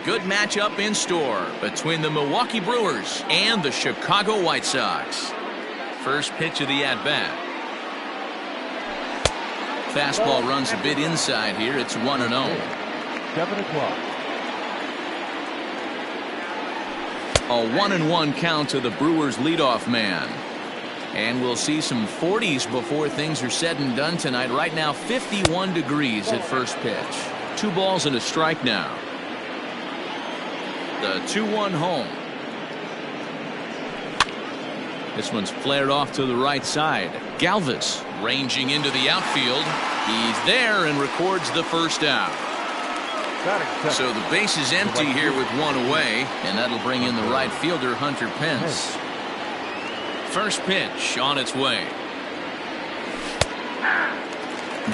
good matchup in store between the Milwaukee Brewers and the Chicago White Sox. First pitch of the at-bat. Fastball runs a bit inside here. It's 1-0. 7 o'clock. A 1-1 count to the Brewers leadoff man. And we'll see some 40s before things are said and done tonight. Right now 51 degrees at first pitch. 2 balls and a strike now. The 2-1 home. This one's flared off to the right side. Galvis ranging into the outfield. He's there and records the first out. So the base is empty here with 1 away, and that'll bring in the right fielder Hunter Pence. First pitch on its way.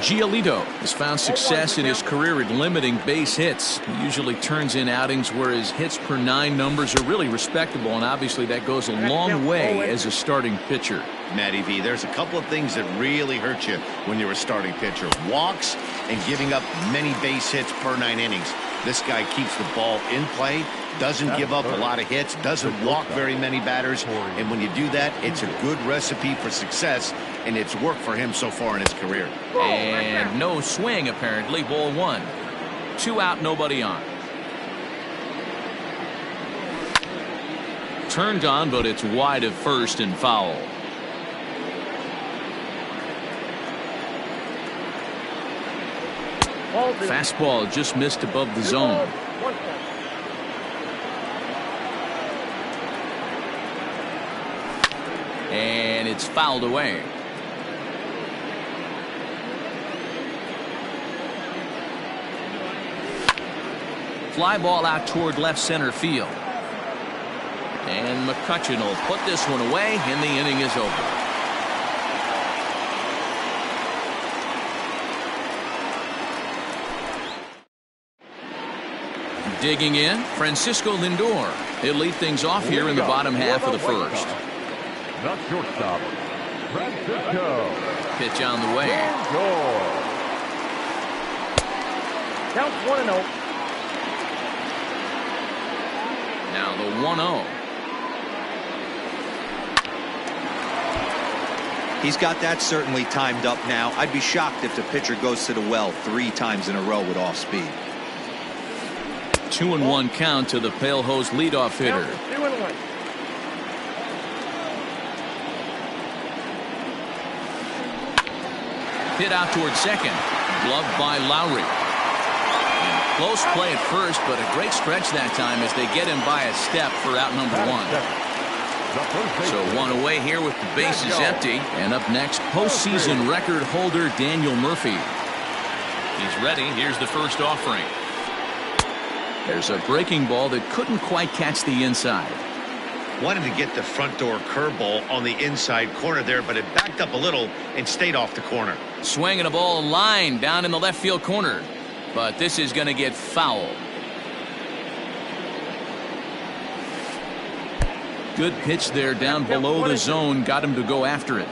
Giolito has found success in his career at limiting base hits. He usually turns in outings where his hits per 9 numbers are really respectable, and obviously that goes a long way as a starting pitcher. Matty V, there's a couple of things that really hurt you when you're a starting pitcher. Walks and giving up many base hits per 9 innings. This guy keeps the ball in play, doesn't give up a lot of hits, doesn't walk very many batters, and when you do that, it's a good recipe for success, and it's worked for him so far in his career. And no swing apparently. Ball 1. 2 out, nobody on. Turned on, but it's wide of first and foul. Fastball just missed above the zone. And it's fouled away. Fly ball out toward left center field. And McCutchen will put this one away, and the inning is over. Digging in, Francisco Lindor. He'll lead things off here in the bottom half of the first. The shortstop, Francisco. Pitch on the way. Count 1-0. Now the 1-0. He's got that certainly timed up now. I'd be shocked if the pitcher goes to the well 3 times in a row with off speed. 2-1 count to the Pale Hose leadoff hitter. 2-1. Hit out toward second. Gloved by Lowry. And close play at first, but a great stretch that time as they get him by a step for out number 1. So 1 away here with the bases empty. And up next, postseason record holder Daniel Murphy. He's ready. Here's the first offering. There's a breaking ball that couldn't quite catch the inside. Wanted to get the front door curveball on the inside corner there, but it backed up a little and stayed off the corner. Swinging a ball line down in the left field corner. But this is going to get fouled. Good pitch there down below the zone. Got him to go after it.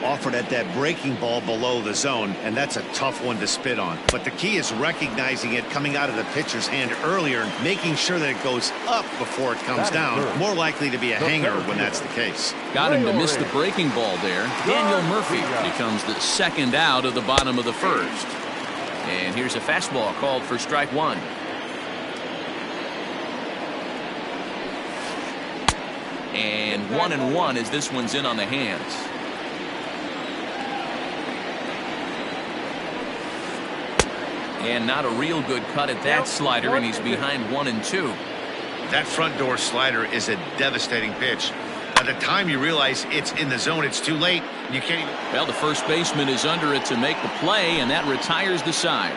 Offered at that breaking ball below the zone, and that's a tough one to spit on. But the key is recognizing it coming out of the pitcher's hand earlier and making sure that it goes up before it comes down. More likely to be a hanger when that's the case. Got him to miss the breaking ball there. Daniel Murphy becomes the second out of the bottom of the first. And here's a fastball called for strike 1. And 1-1 as this one's in on the hands. And not a real good cut at that slider, and he's behind 1-2. That front door slider is a devastating pitch. By the time you realize it's in the zone, it's too late. You can't even... Well, the first baseman is under it to make the play, and that retires the side.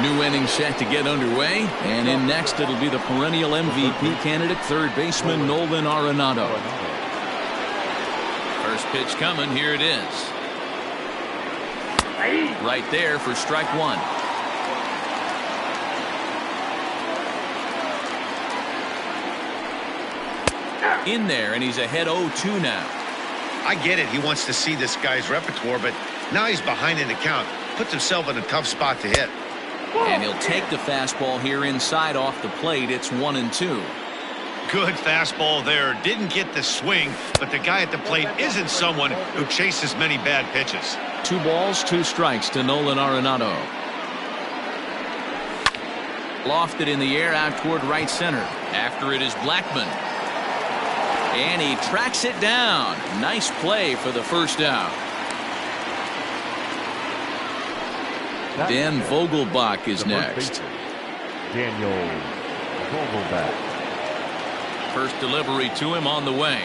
New inning set to get underway, and in next it'll be the perennial MVP candidate, third baseman Nolan Arenado. First pitch coming. Here it is. Right there for strike 1. In there, and he's ahead 0-2 now. I get it. He wants to see this guy's repertoire, but Now he's behind in the count. Puts himself in a tough spot to hit. And he'll take the fastball here inside off the plate. It's 1-2. Good fastball there. Didn't get the swing, but the guy at the plate isn't someone who chases many bad pitches. 2 balls, 2 strikes to Nolan Arenado. Lofted in the air out toward right center. After it is Blackmon. And he tracks it down. Nice play for the first out. Dan Vogelbach is next. Daniel Vogelbach. First delivery to him on the way.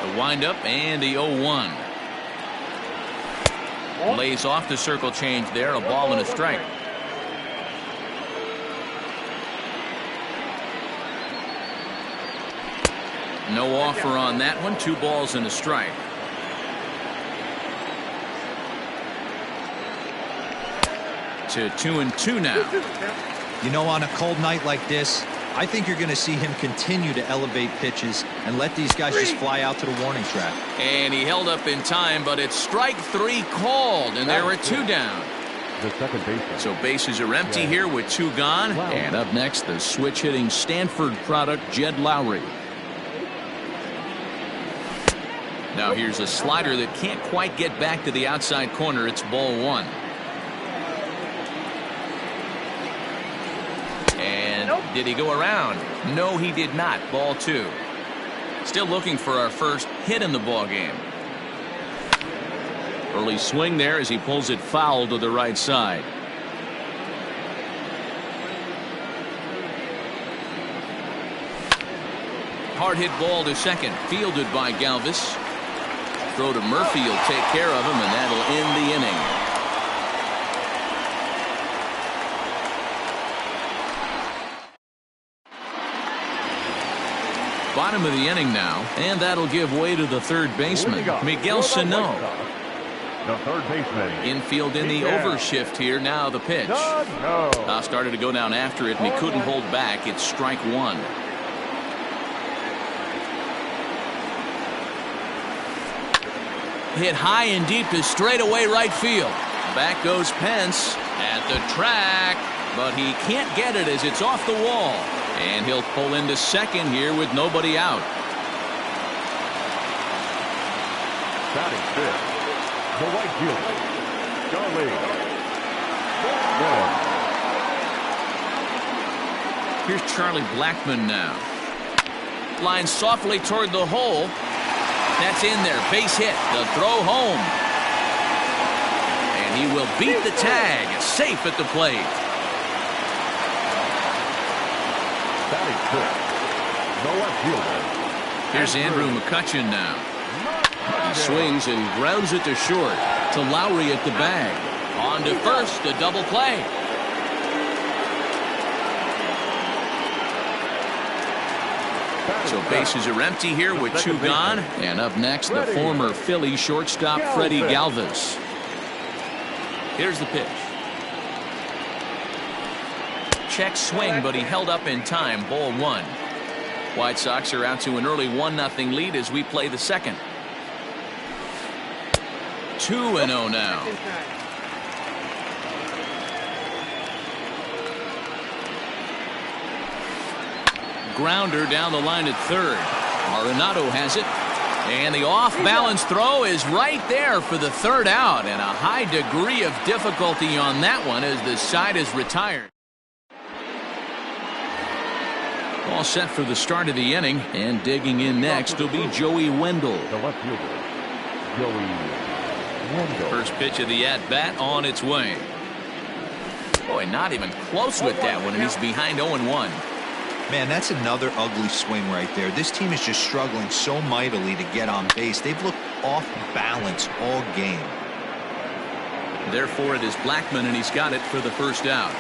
The windup and the 0-1. Lays off the circle change there. A ball and a strike. No offer on that one. 2 balls and a strike. To 2-2 now. You know, on a cold night like this, I think you're going to see him continue to elevate pitches and let these guys just fly out to the warning track. And he held up in time, but it's strike 3 called, and there are 2 down. The second baseman. So bases are empty here with 2 gone. And up next, the switch hitting Stanford product, Jed Lowry. Now here's a slider that can't quite get back to the outside corner. It's ball 1. And did he go around? No, he did not. Ball 2. Still looking for our first hit in the ball game. Early swing there as he pulls it foul to the right side. Hard hit ball to second, fielded by Galvis. Throw to Murphy will take care of him, and that'll end the inning. Bottom of the inning now, and that'll give way to the third baseman, Miguel Sano. The third baseman. Infield in the overshift here. Now the pitch. Started to go down after it, and he couldn't hold back. It's strike 1. Hit high and deep to straightaway right field. Back goes Pence at the track, but he can't get it as it's off the wall. And he'll pull into second here with nobody out. Batting fifth, the right fielder, Charlie. Here's Charlie Blackmon now. Line softly toward the hole. That's in there. Base hit. The throw home. And he will beat the tag. Safe at the plate. Batting fifth, the left fielder. Here's Andrew McCutchen now. He swings and grounds it to short. To Lowry at the bag. On to first. A double play. So bases are empty here with 2 gone. And up next, the former Philly shortstop Freddie Galvis. Here's the pitch. Check swing, but he held up in time. Ball 1. White Sox are out to an early 1-0 lead as we play the second. 2-0 now. Grounder down the line at third. Arenado has it. And the off-balance throw is right there for the third out. And a high degree of difficulty on that one as the side is retired. All set for the start of the inning. And digging in next will be Joey Wendell. The left fielder, Joey Wendell. First pitch of the at-bat on its way. Boy, not even close with that one, and he's behind 0-1. Man, that's another ugly swing right there. This team is just struggling so mightily to get on base. They've looked off balance all game. Therefore, it is Blackmon, and he's got it for the first out.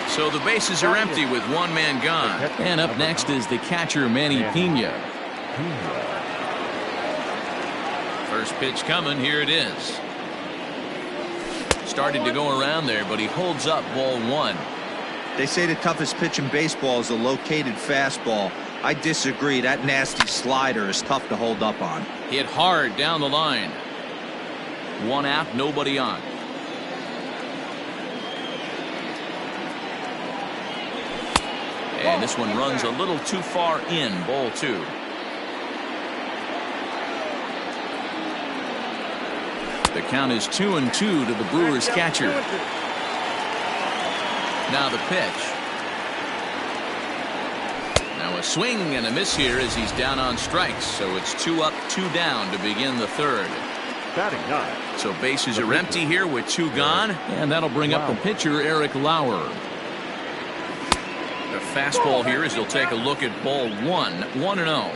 So the bases are empty with 1 man gone. And up next is the catcher, Manny Pena. First pitch coming. Here it is. Started to go around there, but he holds up ball 1. They say the toughest pitch in baseball is a located fastball. I disagree. That nasty slider is tough to hold up on. Hit hard down the line. One out, nobody on. And this one runs a little too far in. Ball 2. The count is 2-2 to the Brewers catcher. Now the pitch. Now a swing and a miss here as he's down on strikes. So it's 2 up, 2 down to begin the third. So bases are empty here with 2 gone, and that'll bring up the pitcher, Eric Lauer. The fastball here as he'll take a look at ball 1, 1-0.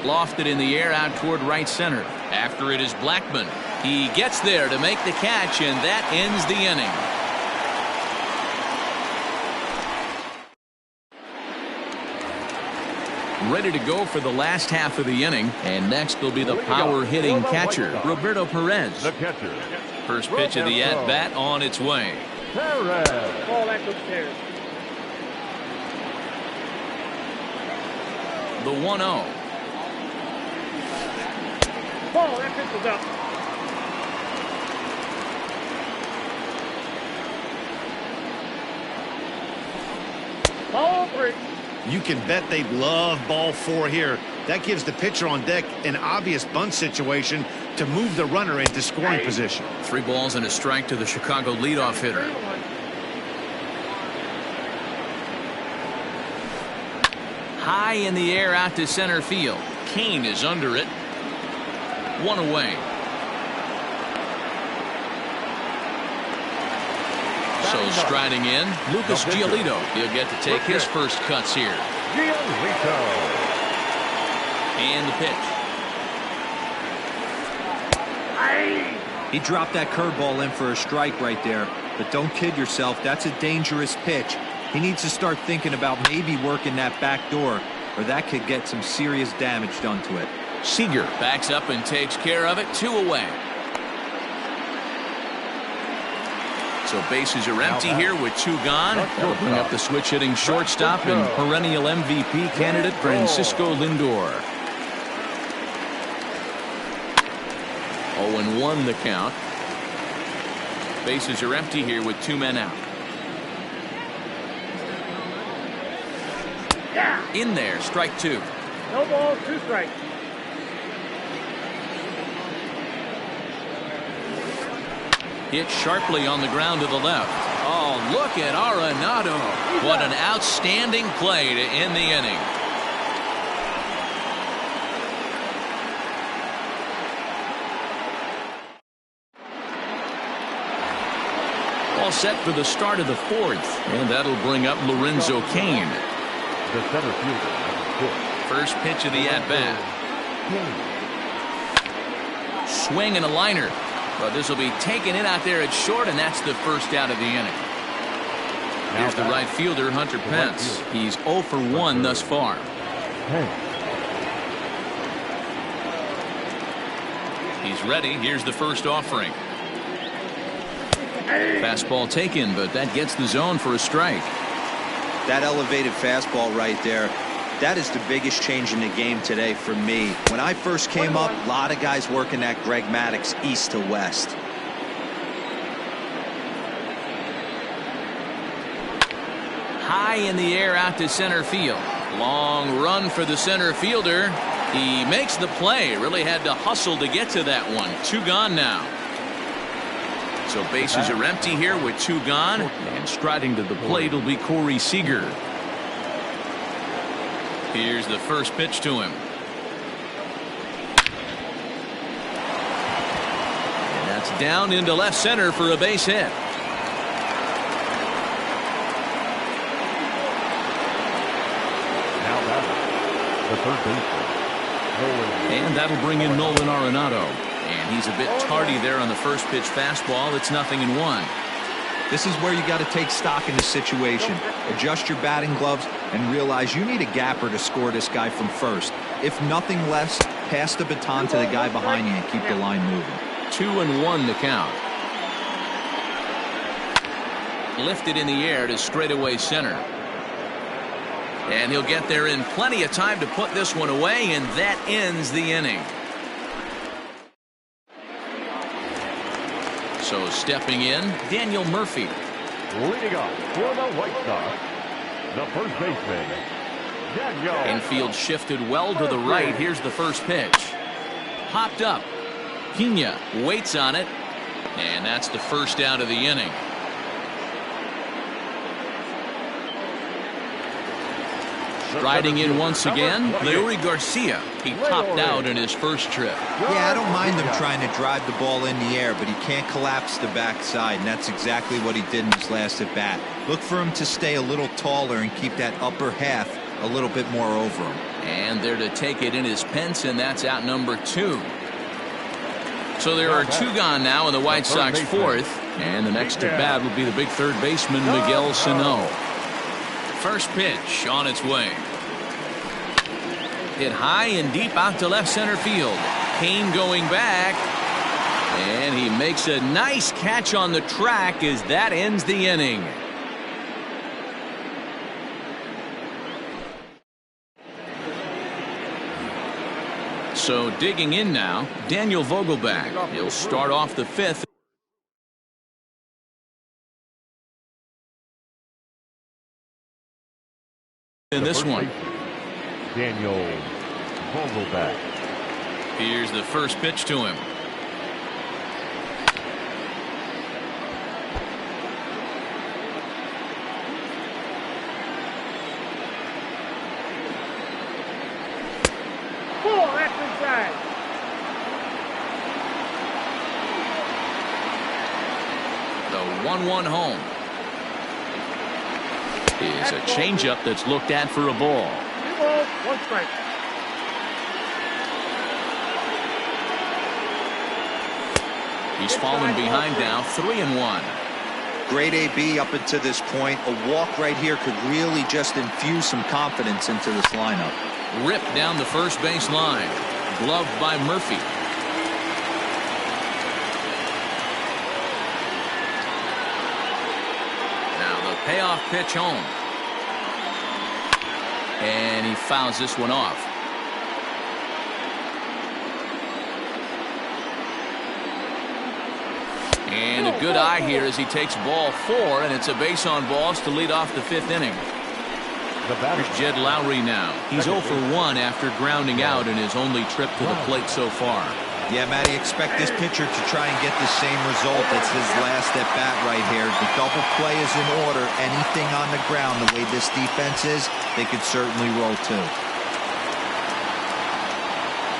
Lofted in the air out toward right center. After it is Blackmon. He gets there to make the catch, and that ends the inning. Ready to go for the last half of the inning, and next will be the power hitting catcher, Roberto Perez. The catcher. First pitch of the at bat on its way. Perez. Ball that goes there. The 1-0. Ball that pitch was up. Ball 3. You can bet they love ball 4 here. That gives the pitcher on deck an obvious bunt situation to move the runner into scoring position. 3 balls and a strike to the Chicago leadoff hitter. High in the air out to center field. Kane is under it. 1 away. So striding in, Lucas Giolito. He'll get to take his first cuts here. Giolito. And the pitch. He dropped that curveball in for a strike right there. But don't kid yourself, that's a dangerous pitch. He needs to start thinking about maybe working that back door, or that could get some serious damage done to it. Seager backs up and takes care of it. 2 away. So bases are empty here with 2 gone. That'll bring up the switch hitting shortstop and perennial MVP candidate Francisco Lindor. 0-1 the count. Bases are empty here with 2 men out. In there, strike 2. No balls, 2 strikes. Hit sharply on the ground to the left. Oh, look at Arenado. What an outstanding play to end the inning. All set for the start of the 4th, and that'll bring up Lorenzo Cain. The center fielder. First pitch of the at-bat. Swing and a liner. But this will be taken in out there at short, and that's the first out of the inning. Here's the right fielder, Hunter Pence. He's 0 for 1 thus far. He's ready. Here's the first offering. Fastball taken, but that gets the zone for a strike. That elevated fastball right there, that is the biggest change in the game today for me. When I first came up, a lot of guys working that Greg Maddux east to west. High in the air out to center field. Long run for the center fielder. He makes the play. Really had to hustle to get to that one. 2 gone now. So bases are empty here with 2 gone. And striding to the plate will be Corey Seager. Here's the first pitch to him. And that's down into left center for a base hit. Now batting, the third baseman. And that'll bring in Nolan Arenado. And he's a bit tardy there on the first pitch fastball. It's 0-1. This is where you got to take stock in the situation. Adjust your batting gloves and realize you need a gapper to score this guy from first. If nothing less, pass the baton to the guy behind you and keep the line moving. 2-1 the count. Lifted in the air to straightaway center. And he'll get there in plenty of time to put this one away, and that ends the inning. So stepping in, Daniel Murphy. Leading off for the White Sox, the first baseman, Daniel. Infield shifted well to the right. Here's the first pitch. Hopped up. Pena waits on it, and that's the first out of the inning. Striding in once again, Leury Garcia. He topped out in his first trip. Yeah, I don't mind him trying to drive the ball in the air, but he can't collapse the backside, and that's exactly what he did in his last at bat. Look for him to stay a little taller and keep that upper half a little bit more over him. And there to take it in his Pence, and that's out number 2. So there are 2 gone now in the White Sox fourth, and the next at bat will be the big third baseman, Miguel Sano. First pitch on its way. Hit high and deep out to left center field. Kane going back, and he makes a nice catch on the track as that ends the inning. So digging in now, Daniel Vogelbach. He'll start off the 5th. In this one. Daniel Vogelbach. Here's the first pitch to him. Ball, that's inside. The 1-1 home. Is a changeup that's looked at for a ball. 2 balls, 1 strike. He's fallen behind now, 3-1. Great AB up until this point. A walk right here could really just infuse some confidence into this lineup. Ripped down the first base line. Gloved by Murphy. Now the payoff pitch home. And he fouls this one off. And a good eye here as he takes ball 4, and it's a base on balls to lead off the 5th inning. Here's Jed Lowry now. He's 0 for 1 after grounding out in his only trip to the plate so far. Yeah, Matty, expect this pitcher to try and get the same result. It's his last at bat right here. The double play is in order. Anything on the ground, the way this defense is, they could certainly roll 2.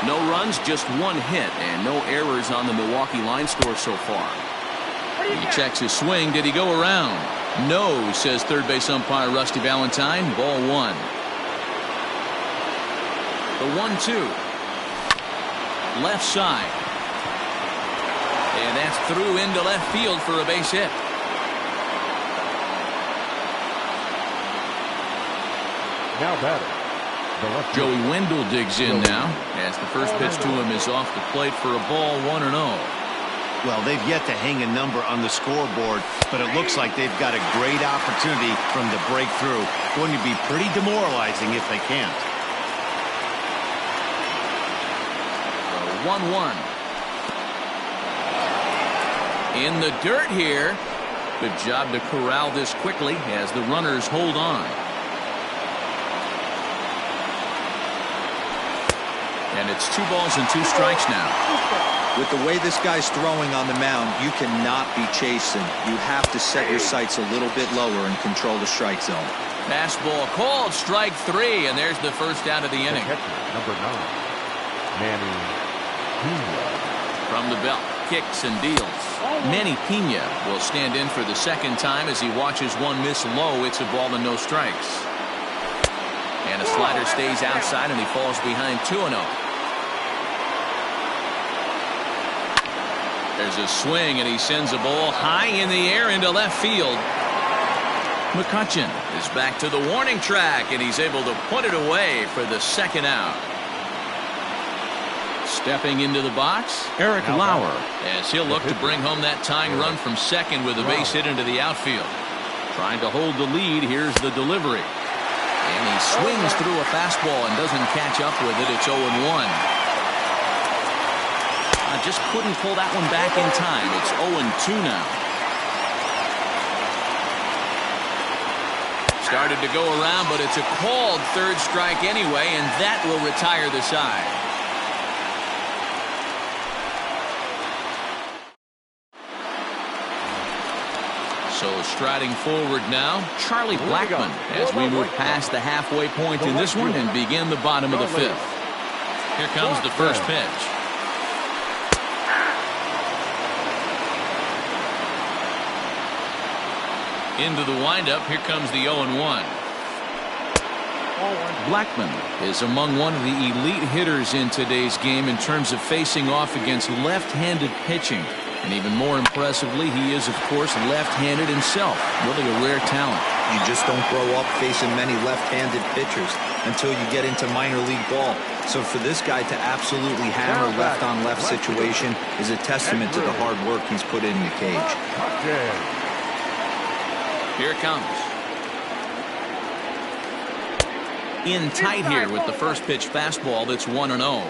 No runs, just 1 hit, and no errors on the Milwaukee line score so far. He checks his swing. Did he go around? No, says third base umpire Rusty Valentine. Ball 1. The 1-2. Left side. And that's through into left field for a base hit. Now batter. Joey Wendell digs in now as the first pitch to him is off the plate for a ball, 1-0. Well, they've yet to hang a number on the scoreboard, but it looks like they've got a great opportunity for them to break through. Going to be pretty demoralizing if they can't. 1-1. In the dirt here. Good job to corral this quickly as the runners hold on. And it's 2 balls and 2 strikes now. With the way this guy's throwing on the mound, you cannot be chasing. You have to set your sights a little bit lower and control the strike zone. Fastball called, strike 3, and there's the first out of the inning. Number 9, Manny Pena. From the belt, kicks and deals. Manny Pena will stand in for the second time as he watches one miss low. It's a ball and no strikes. And a slider stays outside, and he falls behind 2-0. There's a swing, and he sends a ball high in the air into left field. McCutchen is back to the warning track, and he's able to put it away for the second out. Stepping into the box, Eric Lauer, as he'll look to bring home that tying run from second with a base hit into the outfield. Trying to hold the lead. Here's the delivery. And he swings through a fastball and doesn't catch up with it. It's 0-1. Just couldn't pull that one back in time. It's 0-2 now. Started to go around, but it's a called third strike anyway, and that will retire the side. So striding forward now, Charlie Blackmon, as we move past the halfway point in this one and begin the bottom of the fifth. Here comes the first pitch. Into the windup, here comes the 0-1. Blackmon is among one of the elite hitters in today's game in terms of facing off against left-handed pitching. And even more impressively, he is, of course, left-handed himself. Really a rare talent. You just don't grow up facing many left-handed pitchers until you get into minor league ball. So for this guy to absolutely hammer left-on-left situation is a testament to the hard work he's put in the cage. Here it comes. In tight here with the first pitch fastball that's 1-0.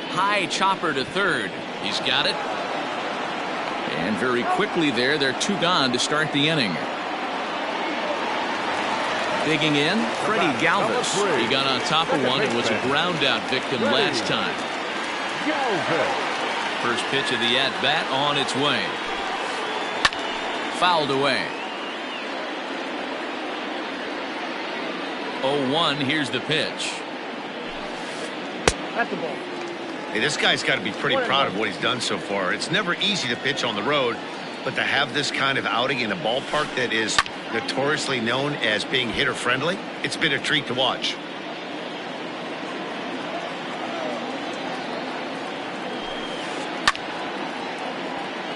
High chopper to third. He's got it. And very quickly there, they're two gone to start the inning. Digging in, Freddie Galvis. He got on top of one and was a ground out victim last time. First pitch of the at-bat on its way. Fouled away. 0-1, here's the pitch. That's the ball. Hey, this guy's got to be pretty proud of what he's done so far. It's never easy to pitch on the road, but to have this kind of outing in a ballpark that is notoriously known as being hitter-friendly, it's been a treat to watch.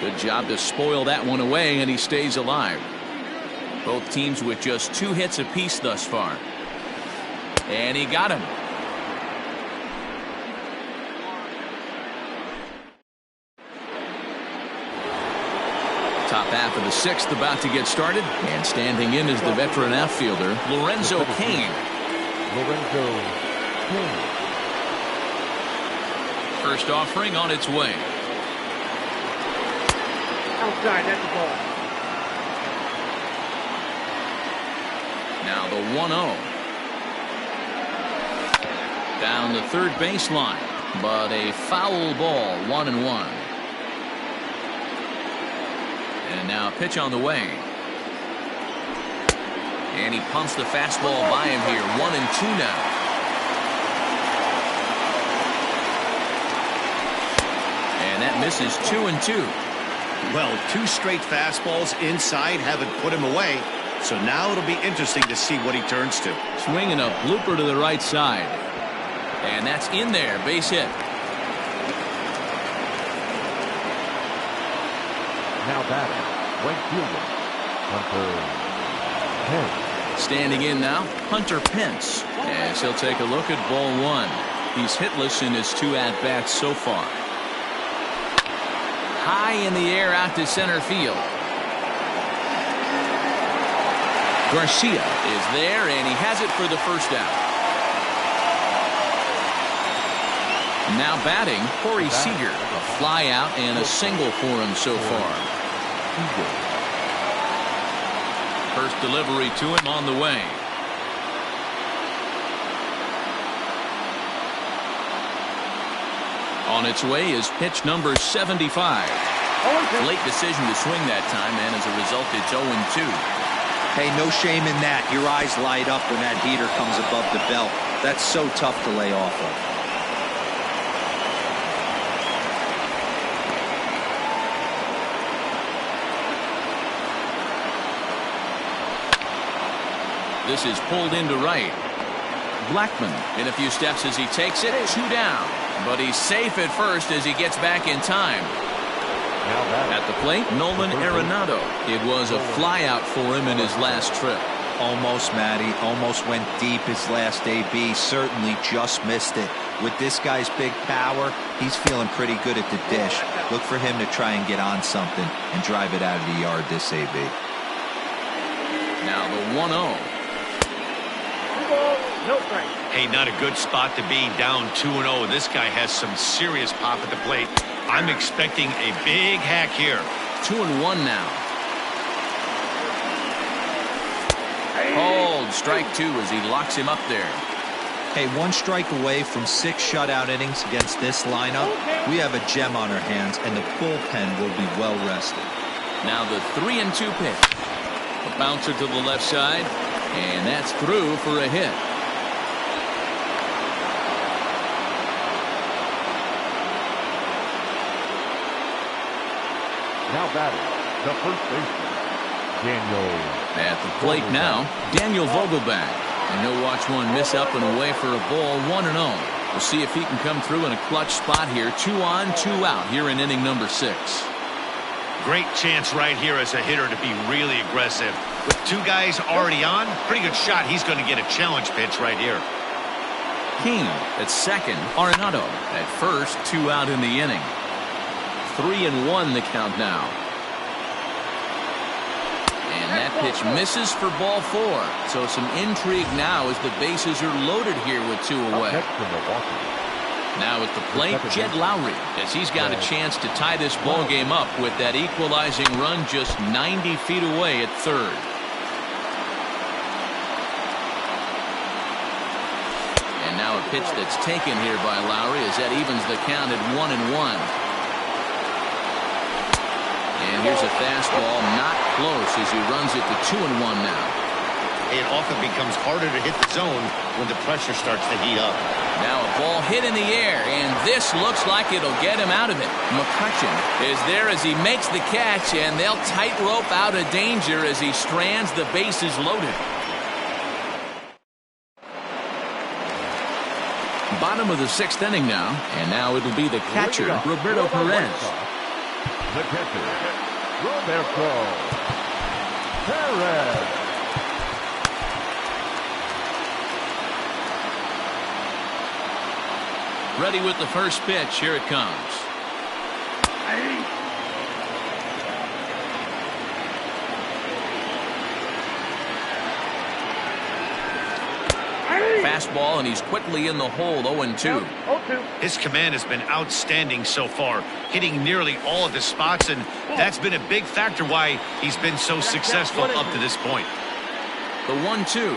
Good job to spoil that one away, and he stays alive. Both teams with just 2 hits apiece thus far. And he got him. Top half of the 6th about to get started, and standing in is the veteran outfielder, Lorenzo Cain. First offering on its way. Outside, that's the ball. Now the 1-0. Down the third baseline, but a foul ball, 1-1. And now a pitch on the way. And he pumps the fastball by him here, 1-2 now. And that misses 2-2. Well, 2 straight fastballs inside haven't put him away. So now it'll be interesting to see what he turns to. Swinging a blooper to the right side. And that's in there, base hit. Now batting, right fielder, Hunter Pence. Standing in now, Hunter Pence, as he'll take a look at ball 1. He's hitless in his 2 at-bats so far. High in the air out to center field. Garcia is there, and he has it for the first out. Now batting, Corey Seager. A fly out and a single for him so far. First delivery to him on the way. On its way is pitch number 75. Late decision to swing that time, and as a result, it's 0-2. Hey, no shame in that. Your eyes light up when that heater comes above the belt. That's so tough to lay off of. This is pulled into right. Blackmon in a few steps as he takes it. 2 down. But he's safe at first as he gets back in time. At the plate, Nolan Arenado. It was a flyout for him in his last trip. Almost, Matty. Almost went deep his last AB. Certainly just missed it. With this guy's big power, he's feeling pretty good at the dish. Look for him to try and get on something and drive it out of the yard this AB. Now the 1-0. No strike. Hey, not a good spot to be, down 2-0. This guy has some serious pop at the plate. I'm expecting a big hack here. 2-1 now. Hold, strike 2 as he locks him up there. Hey, 1 strike away from 6 shutout innings against this lineup. We have a gem on our hands, and the bullpen will be well rested. Now the 3-2 pitch. A bouncer to the left side, and that's through for a hit. Now batting, the first baseman, Daniel. At the plate now, Daniel Vogelbach. And he'll watch one miss up and away for a ball, 1-0. We'll see if he can come through in a clutch spot here. 2 on, 2 out here in inning number 6. Great chance right here as a hitter to be really aggressive. With 2 guys already on, pretty good shot. He's going to get a challenge pitch right here. King at second, Arenado at first, 2 out in the inning. 3-1 the count now. And that pitch misses for ball 4. So some intrigue now as the bases are loaded here with 2 away. Now at the plate, Jed Lowry, as he's got a chance to tie this ball game up with that equalizing run just 90 feet away at third. And now a pitch that's taken here by Lowry as that evens the count at 1-1. And here's a fastball, not close as he runs it to 2-1 now. It often becomes harder to hit the zone when the pressure starts to heat up. Now a ball hit in the air, and this looks like it'll get him out of it. McCutchen is there as he makes the catch, and they'll tightrope out of danger as he strands the bases loaded. Bottom of the 6th inning now, and now it'll be the catcher, Roberto Perez. The catcher, Roberto Perez. Ready with the first pitch. Here it comes. Fastball, and he's quickly in the hole. 0-2. His command has been outstanding so far, hitting nearly all of the spots, and that's been a big factor why he's been so successful up to this point. The 1-2.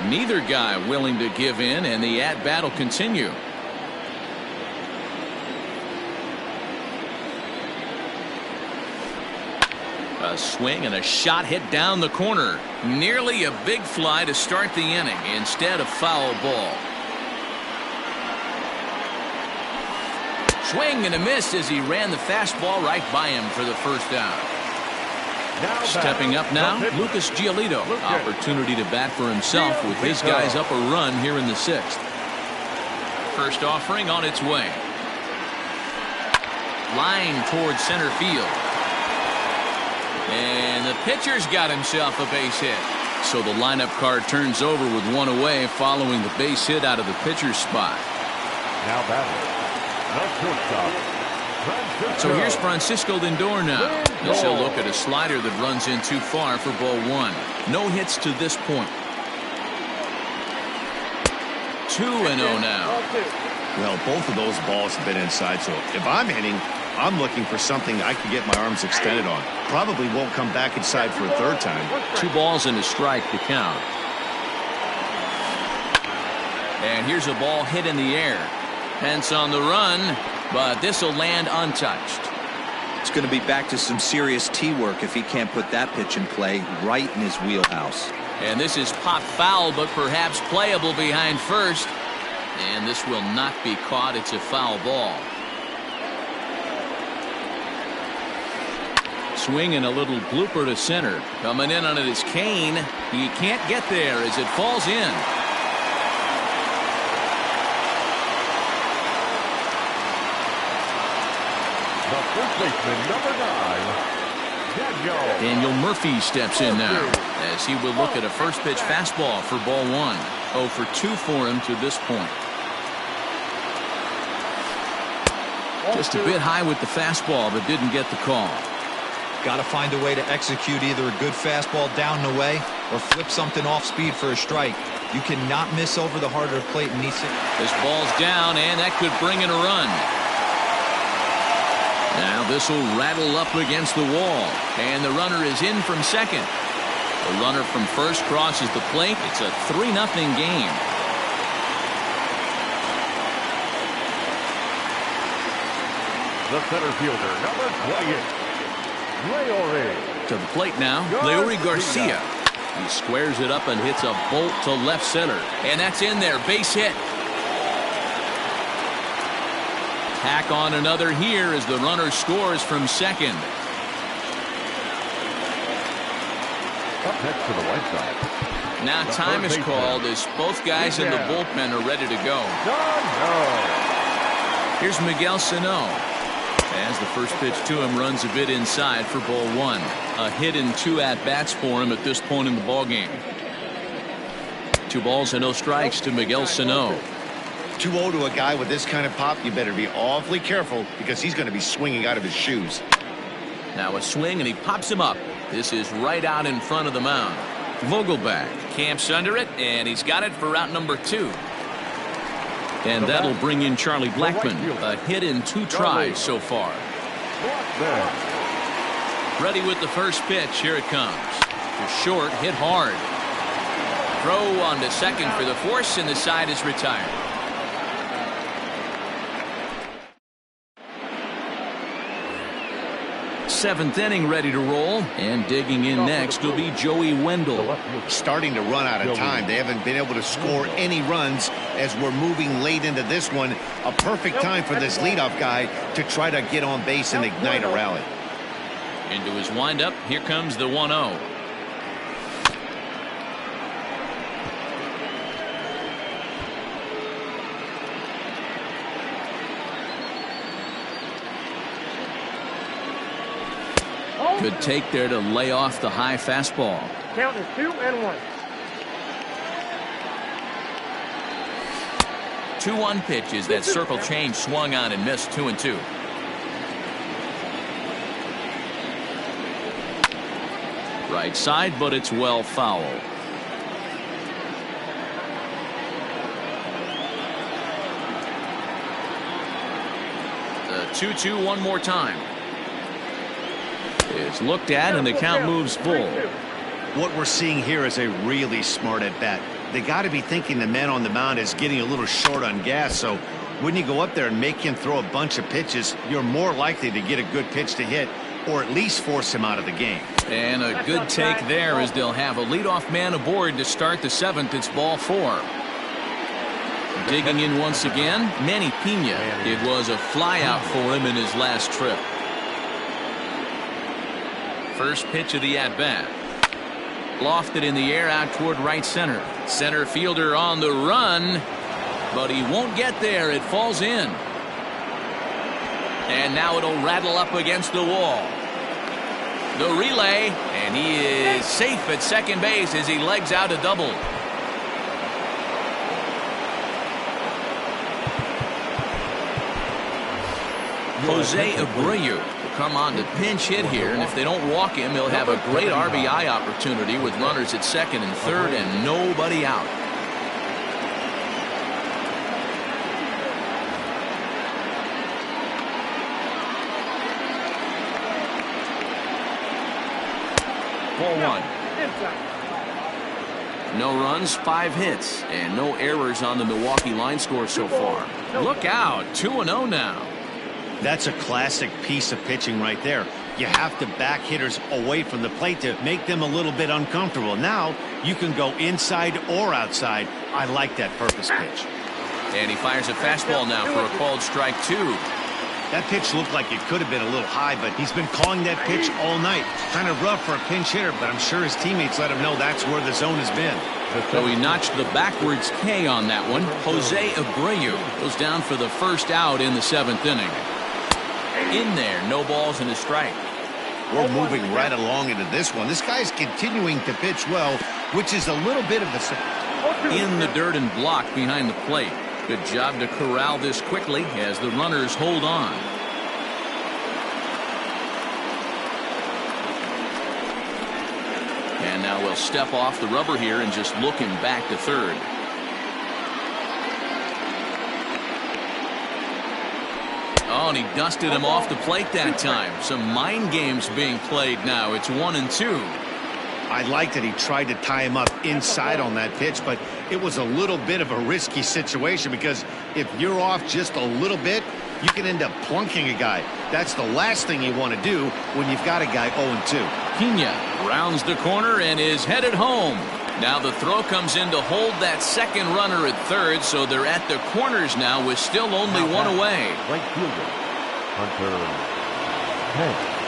Neither guy willing to give in, and the at-bat will continue. A swing and a shot hit down the corner. Nearly a big fly to start the inning. Instead, a foul ball. Swing and a miss as he ran the fastball right by him for the first down. Stepping up now, Lucas Giolito. Opportunity to bat for himself with his guys up a run here in the 6th. First offering on its way. Line towards center field. And the pitcher's got himself a base hit. So the lineup card turns over with 1 away following the base hit out of the pitcher's spot. Now batting, the shortstop. So here's Francisco Lindor now. This will look at a slider that runs in too far for ball 1. No hits to this point. 2-0 now. Well, both of those balls have been inside, so if I'm hitting, I'm looking for something I can get my arms extended on. Probably won't come back inside for a third time. 2 balls and a strike to count. And here's a ball hit in the air. Pence on the run, but this will land untouched. It's going to be back to some serious tee work if he can't put that pitch in play right in his wheelhouse. And this is pop foul, but perhaps playable behind first. And this will not be caught. It's a foul ball. Swing and a little blooper to center. Coming in on it is Kane. He can't get there as it falls in. The first baseman, number 9, Daniel Murphy steps in now as he will look at a first pitch fastball for ball one. 0 for 2 for him to this point. Just a bit high with the fastball, but didn't get the call. Got to find a way to execute either a good fastball down and away or flip something off speed for a strike. You cannot miss over the heart of the plate. This ball's down, and that could bring in a run. Now this will rattle up against the wall, and the runner is in from second. The runner from first crosses the plate. It's a 3-0 game. The center fielder, number 28, Leori. To the plate now, Leori Garcia. He squares it up and hits a bolt to left center. And that's in there, base hit. Tack on another here as the runner scores from second. Up next to the White Sox. Now time is called as both guys in the bullpen are ready to go. Here's Miguel Sano. As the first pitch to him runs a bit inside for ball one. A hit and 2 at-bats for him at this point in the ballgame. 2 balls and no strikes to Miguel Sano. 2-0 to a guy with this kind of pop. You better be awfully careful because he's going to be swinging out of his shoes. Now a swing and he pops him up. This is right out in front of the mound. Vogelbach camps under it, and he's got it for out number 2. And that'll bring in Charlie Blackmon. A hit in 2 tries so far. Ready with the first pitch. Here it comes. To short, hit hard. Throw on to second for the force, and the side is retired. Seventh inning ready to roll, and digging in next will be Joey Wendell. Starting to run out of time. They haven't been able to score any runs as we're moving late into this one. A perfect time for this leadoff guy to try to get on base and ignite a rally. Into his windup, here comes the 1-0. Good take there to lay off the high fastball. Count is 2-1. 2-1 pitches. That circle change swung on and missed. 2-2. Right side, but it's well foul. The 2-2 one more time. It's looked at and the count moves full. What we're seeing here is a really smart at bat. They got to be thinking the man on the mound is getting a little short on gas, so when you go up there and make him throw a bunch of pitches, you're more likely to get a good pitch to hit or at least force him out of the game. And a good take there as they'll have a leadoff man aboard to start the 7th. It's ball 4. Digging in once again, Manny Pena. It was a flyout for him in his last trip. First pitch of the at-bat. Lofted in the air out toward right center. Center fielder on the run, but he won't get there. It falls in. And now it'll rattle up against the wall. The relay, and he is safe at second base as he legs out a double. Jose Abreu will come on to pinch hit here, and if they don't walk him, he'll have a great RBI opportunity with runners at second and third and nobody out. Ball 1. No runs, 5 hits, and no errors on the Milwaukee line score so far. Look out, 2-0 now. That's a classic piece of pitching right there. You have to back hitters away from the plate to make them a little bit uncomfortable. Now you can go inside or outside. I like that purpose pitch. And he fires a fastball now for a called strike 2. That pitch looked like it could have been a little high, but he's been calling that pitch all night. Kind of rough for a pinch hitter, but I'm sure his teammates let him know that's where the zone has been. So he notched the backwards K on that one. Jose Abreu goes down for the first out in the 7th inning. In there, no balls and a strike. We're moving right along into this one. This guy's continuing to pitch well, which is a little bit of a... In the dirt and blocked behind the plate. Good job to corral this quickly as the runners hold on. And now we'll step off the rubber here and just look him back to third. Oh, and he dusted him off the plate that time. Some mind games being played now. It's 1-2. I like that he tried to tie him up inside on that pitch, but it was a little bit of a risky situation because if you're off just a little bit, you can end up plunking a guy. That's the last thing you want to do when you've got a guy 0-2. Pena rounds the corner and is headed home. Now the throw comes in to hold that second runner at third, so they're at the corners now with still only one away. Right fielder, Hunter Pence.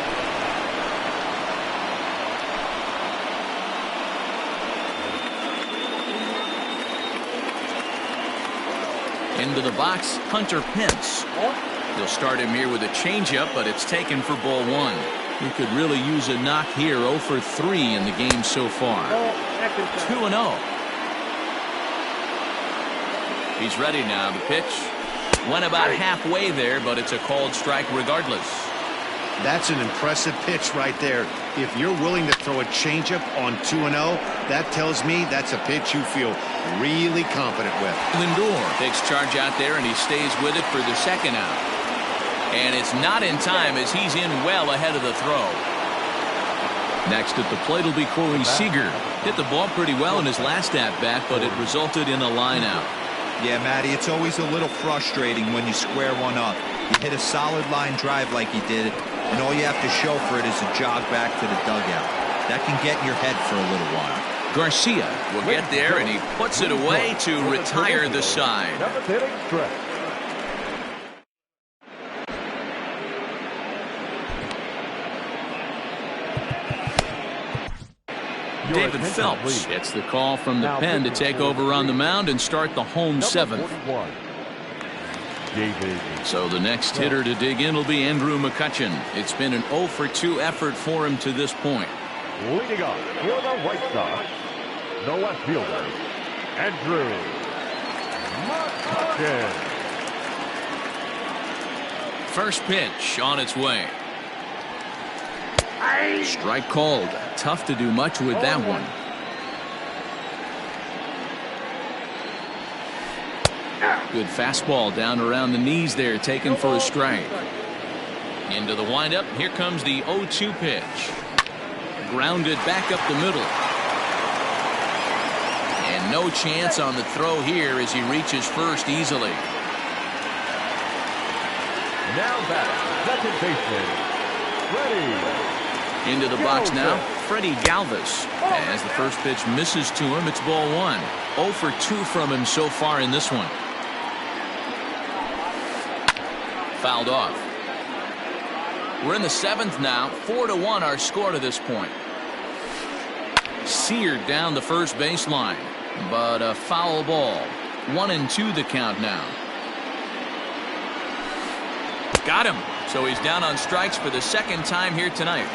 Into the box, Hunter Pence. They'll start him here with a changeup, but it's taken for ball one. He could really use a knock here. 0 for 3 in the game so far. 2-0. He's ready now. The pitch went about halfway there, but it's a called strike regardless. That's an impressive pitch right there. If you're willing to throw a changeup on 2-0, that tells me that's a pitch you feel really confident with. Lindor takes charge out there, and he stays with it for the second out. And it's not in time as he's in well ahead of the throw. Next at the plate will be Corey Seager. Hit the ball pretty well in his last at-bat, but it resulted in a line out. Yeah, Matty, it's always a little frustrating when you square one up. You hit a solid line drive like he did, and all you have to show for it is a jog back to the dugout. That can get in your head for a little while. Garcia will get there, and he puts it away to retire the side. David Phelps gets the call from the pen to take over on the mound and start the home seventh. So the next hitter to dig in will be Andrew McCutchen. It's been an 0 for 2 effort for him to this point. Leading off for the White Sox, the left fielder, Andrew McCutchen. First pitch on its way. Strike called. Tough to do much with that one. Good fastball down around the knees there, taken for a strike. Into the windup. Here comes the 0-2 pitch. Grounded back up the middle. And no chance on the throw here as he reaches first easily. Now back, second baseman, Freddie. Into the box now, Freddie Galvis. As the first pitch misses to him, it's ball one. 0 for 2 from him so far in this one. Fouled off. We're in the seventh now. 4-1 our score to this point. Seared down the first baseline, but a foul ball. 1-2 the count now. Got him. So he's down on strikes for the second time here tonight.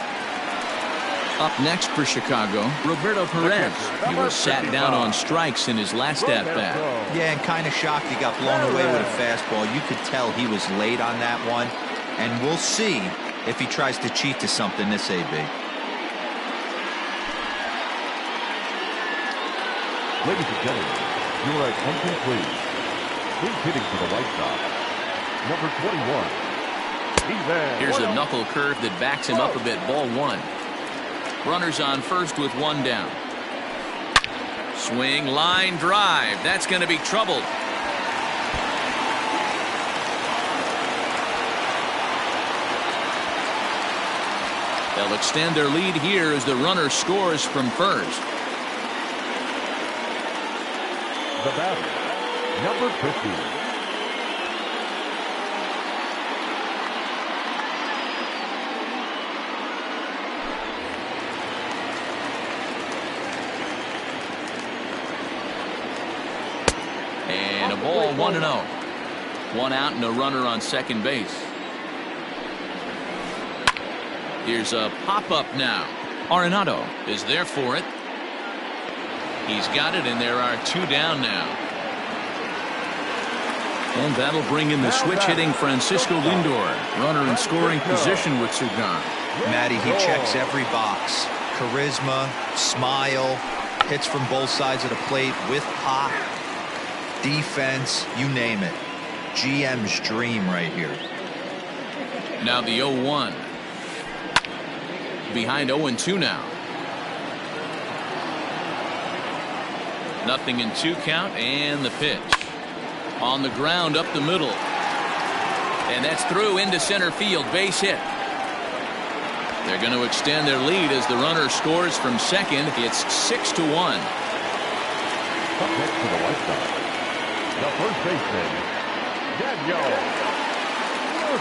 Up next for Chicago, Roberto Perez. He was sat down on strikes in his last at-bat. Yeah, and kind of shocked he got blown away with a fastball. You could tell he was late on that one. And we'll see if he tries to cheat to something this AB. Ladies and gentlemen, you are attention please. Who's hitting for the White Sox? Number 21. He's there. Here's a knuckle curve that backs him up a bit. Ball one. Runners on first with one down. Swing, line drive. That's going to be trouble. They'll extend their lead here as the runner scores from first. The batter, number 50. And a ball, 1-0. One out and a runner on second base. Here's a pop-up now. Arenado is there for it. He's got it, and there are 2 down now. And that'll bring in the switch-hitting Francisco Lindor. Runner in scoring position with 2 gone. Matty, he checks every box. Charisma, smile, hits from both sides of the plate with pop, defense, you name it. GM's dream right here. Now the 0-1. Behind 0-2 now. 0-2 count, and the pitch. On the ground up the middle. And that's through into center field. Base hit. They're going to extend their lead as the runner scores from second. It's 6-1. Up next to the right side, the first baseman, Daniel.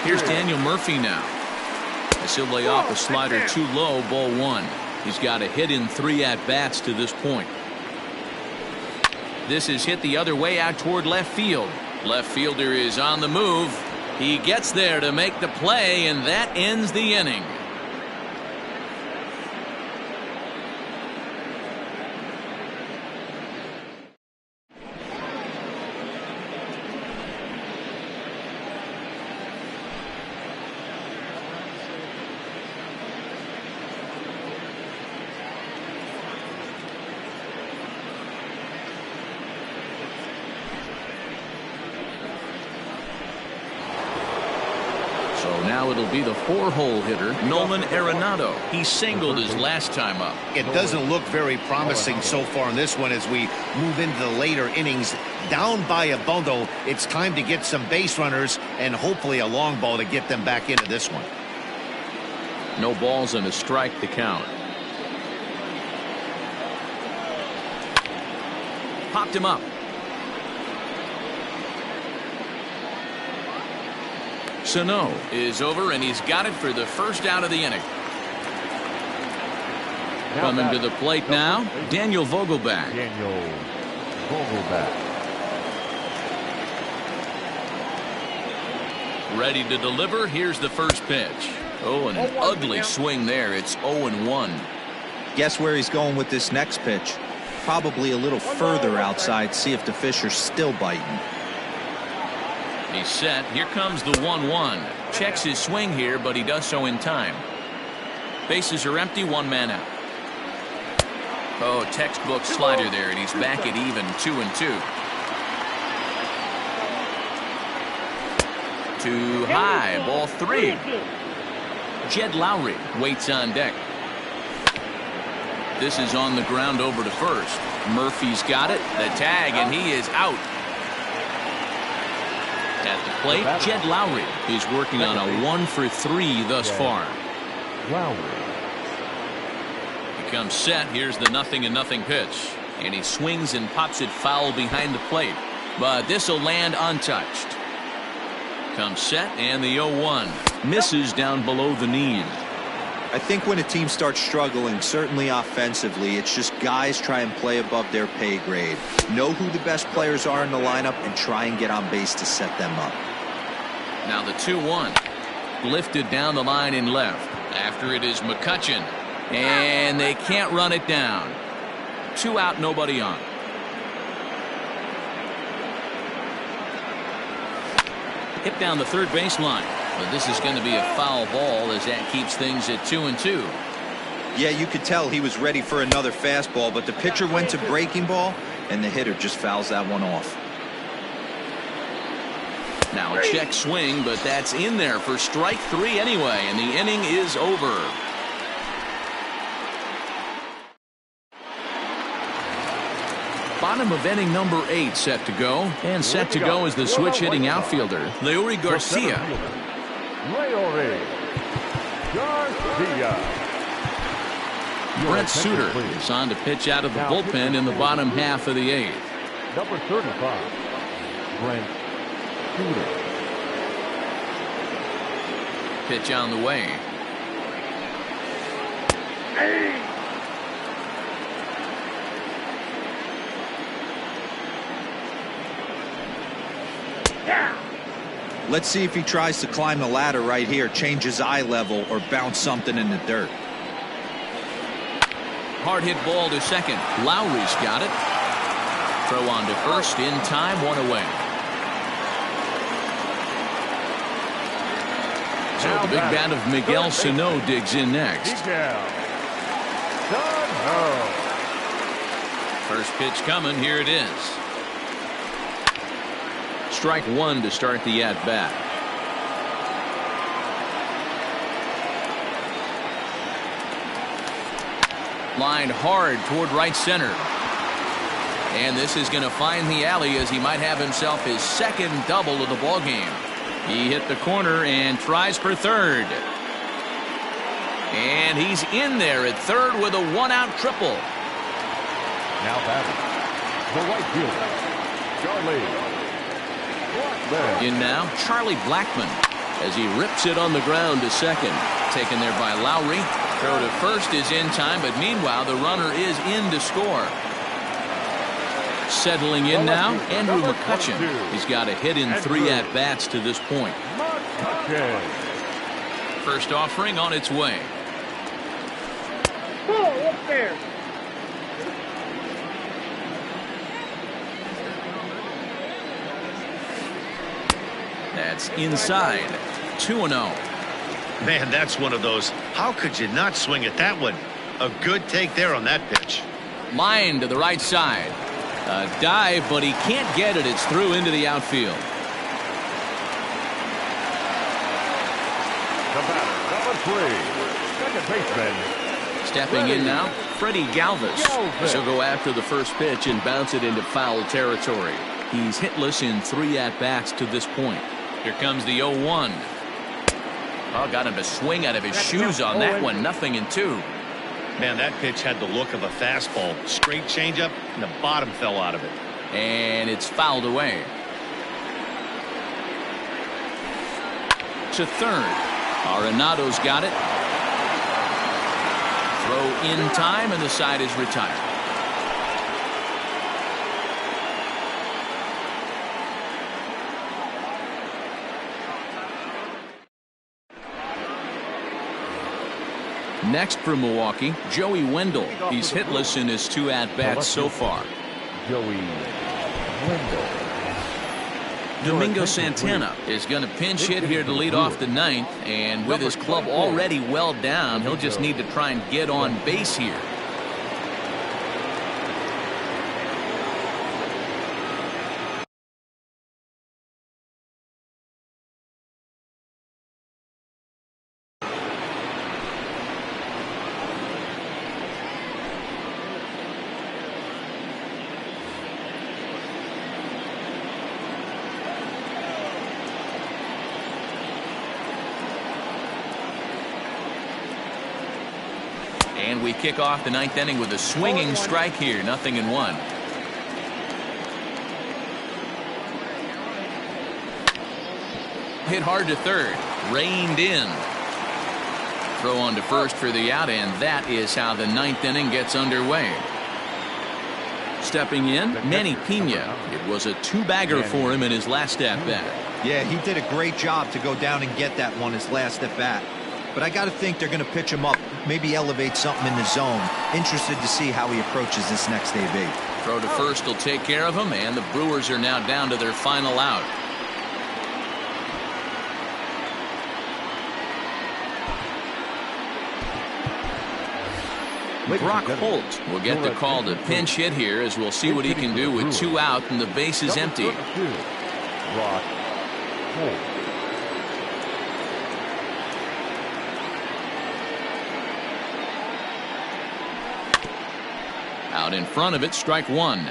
Here's Daniel Murphy now. As he'll lay off a slider too low, ball 1. He's got a hit in 3 at-bats to this point. This is hit the other way out toward left field. Left fielder is on the move. He gets there to make the play, and that ends the inning. Now it'll be the 4-hole hitter, Nolan Arenado. He singled his last time up. It doesn't look very promising so far in this one as we move into the later innings. Down by a bundle, it's time to get some base runners and hopefully a long ball to get them back into this one. No balls and a strike to count. Popped him up. Sano is over, and he's got it for the first out of the inning. Coming to the plate now, Daniel Vogelbach. Ready to deliver. Here's the first pitch. Oh, and an ugly swing there. It's 0-1. Guess where he's going with this next pitch? Probably a little further outside. See if the fish are still biting. He's set. Here comes the 1-1. Checks his swing here, but he does so in time. Bases are empty, 1 man out. Oh, textbook slider there, and he's back at even, 2-2. Too high, ball 3. Jed Lowry waits on deck. This is on the ground over to first. Murphy's got it, the tag, and he is out. At the plate, Jed Lowry is working on a 1-for-3 thus far. He comes set. Here's the 0-0 pitch. And he swings and pops it foul behind the plate. But this will land untouched. Comes set, and the 0-1. Misses down below the knees. I think when a team starts struggling, certainly offensively, it's just guys try and play above their pay grade. Know who the best players are in the lineup and try and get on base to set them up. Now the 2-1. Lifted down the line in left. After it is McCutchen. And they can't run it down. 2 out, nobody on. Hit down the third baseline. But this is going to be a foul ball as that keeps things at 2-2. Yeah, you could tell he was ready for another fastball, but the pitcher went to breaking ball, and the hitter just fouls that one off. Now a check swing, but that's in there for strike 3 anyway, and the inning is over. Bottom of inning number 8 set to go, and set to go is the switch hitting outfielder, Leury Garcia. Brent Suter is on to pitch out of the bullpen in the bottom half of the 8th. Number 35, Brent Suter. Pitch on the way. Let's see if he tries to climb the ladder right here, change his eye level, or bounce something in the dirt. Hard hit ball to second. Lowry's got it. Throw on to first in time, one away. So the big bat of Miguel Sano digs in next. First pitch coming. Here it is. Strike one to start the at-bat. Lined hard toward right center. And this is going to find the alley as he might have himself his second double of the ball game. He hit the corner and tries for third. And he's in there at third with a one-out triple. Now batting, the right fielder, Charlie. In now, Charlie Blackmon as he rips it on the ground to second. Taken there by Lowry. Throw to first is in time, but meanwhile the runner is in to score. Settling in now, Andrew McCutchen. He's got a hit in 3 at-bats to this point. First offering on its way. Oh, up there. That's inside. 2-0. Man, that's one of those. How could you not swing at that one? A good take there on that pitch. Line to the right side. A dive, but he can't get it. It's through into the outfield. The batter, number 3, second baseman. Stepping in now, Freddie Galvis. He'll go after the first pitch and bounce it into foul territory. He's hitless in 3 at-bats to this point. Here comes the 0-1. Oh, got him to swing out of his shoes on that one. 0-2. Man, that pitch had the look of a fastball. Straight changeup, and the bottom fell out of it. And it's fouled away. To third. Arenado's got it. Throw in time, and the side is retired. Next for Milwaukee, Joey Wendell. He's hitless in his 2 at-bats so far. Joey Wendell. Domingo Santana is going to pinch hit here to lead off the 9th, and with his club already well down, he'll just need to try and get on base here. And we kick off the 9th inning with a swinging strike here. 0-1. Hit hard to third. Reined in. Throw on to first for the out, and that is how the 9th inning gets underway. Stepping in, Manny Pena. It was a 2-bagger for him in his last at-bat. Yeah, he did a great job to go down and get that one his last at-bat. But I got to think they're going to pitch him up, maybe elevate something in the zone. Interested to see how he approaches this next AB. Throw to first will take care of him, and the Brewers are now down to their final out. Brock Holt will get the call to pinch hit here, as we'll see what he can do with 2 out and the base is empty. Brock Holt. Out in front of it, strike 1.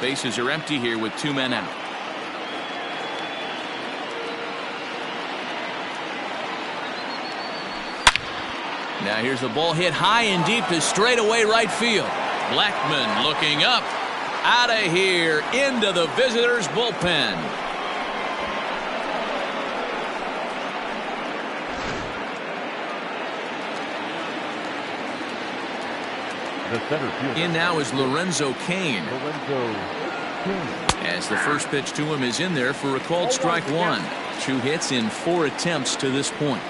Bases are empty here with 2 men out. Now here's the ball hit high and deep to straightaway right field. Blackmon looking up. Out of here into the visitors' bullpen. The center fielder. In now is Lorenzo Cain. King. As the first pitch to him is in there for a called strike one. 2 hits in 4 attempts to this point.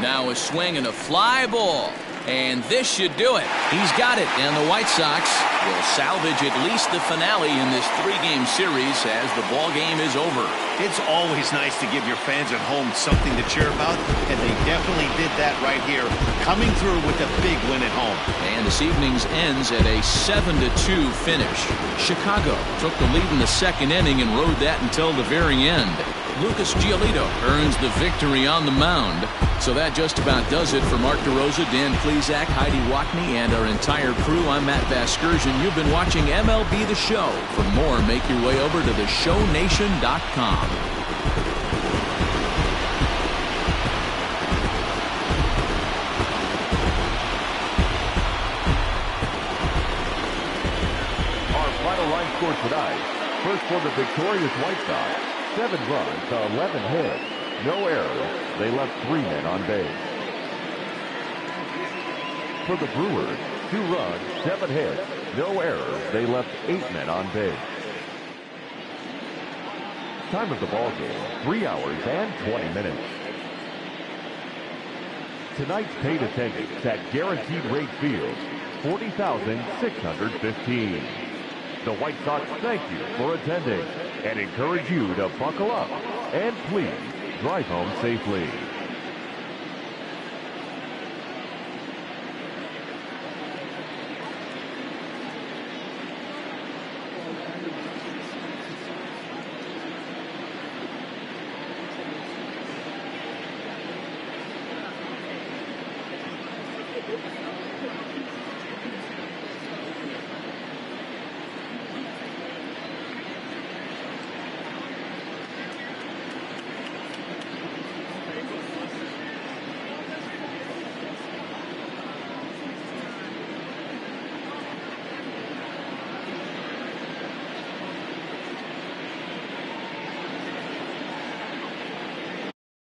Now a swing and a fly ball. And this should do it. He's got it. And the White Sox will salvage at least the finale in this 3-game series as the ball game is over. It's always nice to give your fans at home something to cheer about, and they definitely did that right here, coming through with a big win at home. And this evening's ends at a 7-2 finish. Chicago took the lead in the 2nd inning and rode that until the very end. Lucas Giolito earns the victory on the mound. So that just about does it for Mark DeRosa, Dan Plesac, Heidi Wackney, and our entire crew. I'm Matt Vasgersian. You've been watching MLB The Show. For more, make your way over to theshownation.com. Our final line score tonight. First for the victorious White Sox. 7 runs to 11 hits. No errors. They left 3 men on base. For the Brewers, 2 runs, 7 hits. No errors. They left 8 men on base. Time of the ball game, 3 hours and 20 minutes. Tonight's paid attendance at Guaranteed Rate Field, 40,615. The White Sox thank you for attending and encourage you to buckle up and please drive home safely.